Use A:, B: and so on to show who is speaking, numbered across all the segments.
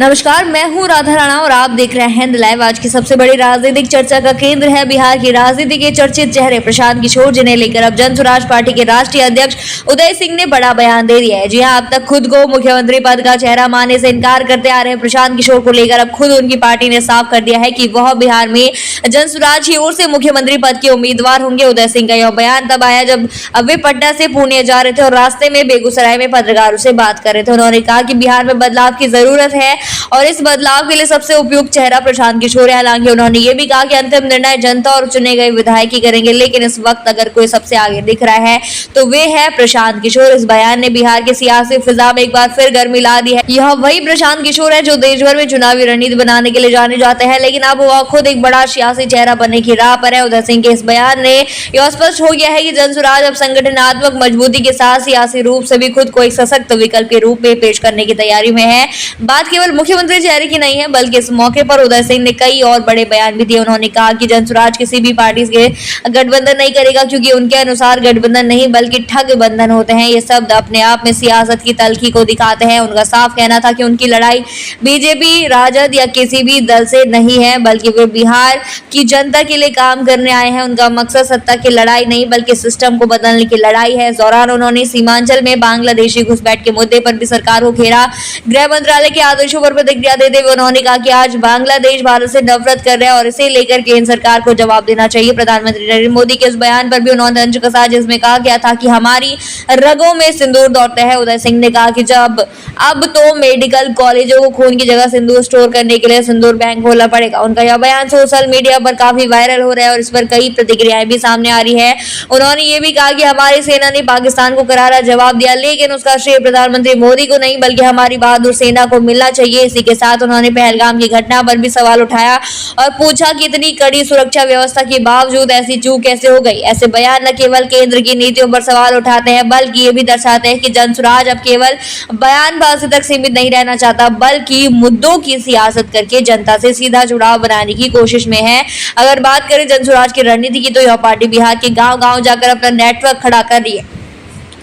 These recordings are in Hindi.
A: नमस्कार, मैं हूं राधा राणा और आप देख रहे हैं द लाइव। आज की सबसे बड़ी राजनीतिक चर्चा का केंद्र है बिहार की राजनीति के चर्चित चेहरे प्रशांत किशोर, जिन्हें लेकर अब जन स्वराज पार्टी के राष्ट्रीय अध्यक्ष उदय सिंह ने बड़ा बयान दे दिया है। जी हां, अब तक खुद को मुख्यमंत्री पद का चेहरा मानने से इनकार करते आ रहे प्रशांत किशोर को लेकर अब खुद उनकी पार्टी ने साफ कर दिया है कि वह बिहार में जन स्वराज की ओर से मुख्यमंत्री पद के उम्मीदवार होंगे। उदय सिंह का यह बयान तब आया जब वे पटना से पुणे जा रहे थे और रास्ते में बेगूसराय में पत्रकारों से बात कर रहे थे। उन्होंने कहा कि बिहार में बदलाव की जरूरत है और इस बदलाव के लिए सबसे उपयुक्त चेहरा प्रशांत किशोर है। हालांकि उन्होंने ये भी कहा कि अंतिम निर्णय जनता और चुने गए विधायक ही करेंगे, लेकिन इस वक्त अगर कोई सबसे आगे दिख रहा है तो वे है प्रशांत किशोर। इस बयान ने बिहार की सियासी फिजा में एक बार फिर गर्मी ला दी है। यह वही प्रशांत किशोर है जो देश भर में चुनावी रणनीति बनाने के लिए जाने जाते हैं, लेकिन अब वह खुद एक बड़ा सियासी चेहरा बनने की राह पर है। उदय सिंह के इस बयान ने यह स्पष्ट हो गया है कि जन स्वराज अब संगठनात्मक मजबूती के साथ सियासी रूप से भी खुद को एक सशक्त विकल्प के रूप में पेश करने की तैयारी में है। बात केवल मुख्यमंत्री चेहरे की नहीं है, बल्कि इस मौके पर उदय सिंह ने कई और बड़े बयान भी दिए। उन्होंने कहा कि जन स्वराज किसी भी पार्टी से गठबंधन नहीं करेगा, क्योंकि उनके अनुसार गठबंधन नहीं बल्कि ठग बंधन होते हैं। ये शब्द अपने आप में सियासत की तल्खी को दिखाते हैं। उनका साफ कहना था कि उनकी लड़ाई बीजेपी, राजद या किसी भी दल से नहीं है, बल्कि वे बिहार की जनता के लिए काम करने आए हैं। उनका मकसद सत्ता की लड़ाई नहीं बल्कि सिस्टम को बदलने की लड़ाई है। इस दौरान उन्होंने सीमांचल में बांग्लादेशी घुसपैठ के मुद्दे पर भी सरकार को घेरा। गृह मंत्रालय के आदेशों पर प्रतिक्रिया देते हुए उन्होंने कहा कि आज बांग्लादेश भारत से नफरत कर रहा है और इसे लेकर केंद्र सरकार को जवाब देना चाहिए। प्रधानमंत्री नरेंद्र मोदी के इस बयान पर भी उन्होंने तंज कसा, जिसमें कहा गया था कि हमारी रगों में सिंदूर दौड़ता है। उदय सिंह ने कहा कि जब अब तो मेडिकल कॉलेजों को खून की जगह सिंदूर स्टोर करने के लिए सिंदूर बैंक खोलना पड़ेगा। उनका यह बयान सोशल मीडिया पर काफी वायरल हो रहा है और इस पर कई प्रतिक्रियाएं भी सामने आ रही है। उन्होंने ये भी कहा कि हमारी सेना ने पाकिस्तान को करारा जवाब दिया, लेकिन उसका श्रेय प्रधानमंत्री मोदी को नहीं बल्कि हमारी बहादुर सेना को मिलना चाहिए। इसी के साथ उन्होंने पहलगाम की घटना पर भी सवाल उठाया और पूछा कि इतनी कड़ी सुरक्षा व्यवस्था के बावजूद ऐसी चूक कैसे हो गई। ऐसे बयान न केवल केंद्र की नीतियों पर सवाल उठाते हैं, बल्कि ये भी दर्शाते हैं कि जन स्वराज अब केवल बयानबाजी तक सीमित नहीं रहना चाहता, बल्कि मुद्दों की सियासत करके जनता से सीधा जुड़ाव बनाने की कोशिश में है। अगर बात करें जन स्वराज की रणनीति की, तो यह पार्टी बिहार के गांव-गांव जाकर अपना नेटवर्क खड़ा कर रही है।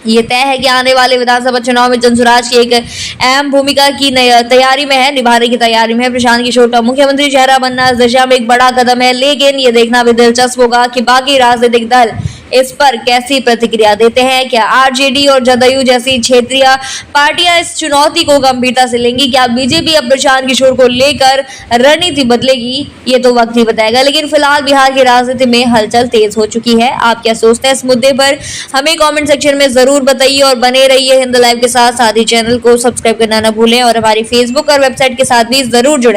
A: ये तय है कि आने वाले विधानसभा चुनाव में जन स्वराज की एक अहम भूमिका की तैयारी में है, निभाने की तैयारी में है। प्रशांत किशोर का मुख्यमंत्री चेहरा बनना इस दिशा में एक बड़ा कदम है, लेकिन ये देखना भी दिलचस्प होगा कि बाकी राजनीतिक दल इस पर कैसी प्रतिक्रिया देते हैं। क्या आरजेडी और जदयू जैसी क्षेत्रीय पार्टियां इस चुनौती को गंभीरता से लेंगी? क्या बीजेपी अब प्रशांत किशोर को लेकर रणनीति बदलेगी? ये तो वक्त ही बताएगा, लेकिन फिलहाल बिहार की राजनीति में हलचल तेज हो चुकी है। आप क्या सोचते हैं इस मुद्दे पर? हमें कमेंट सेक्शन में जरूर बताइए और बने रहिए हिंद लाइव के साथ ही चैनल को सब्सक्राइब करना न भूलें और हमारी फेसबुक और वेबसाइट के साथ भी जरूर जुड़ें।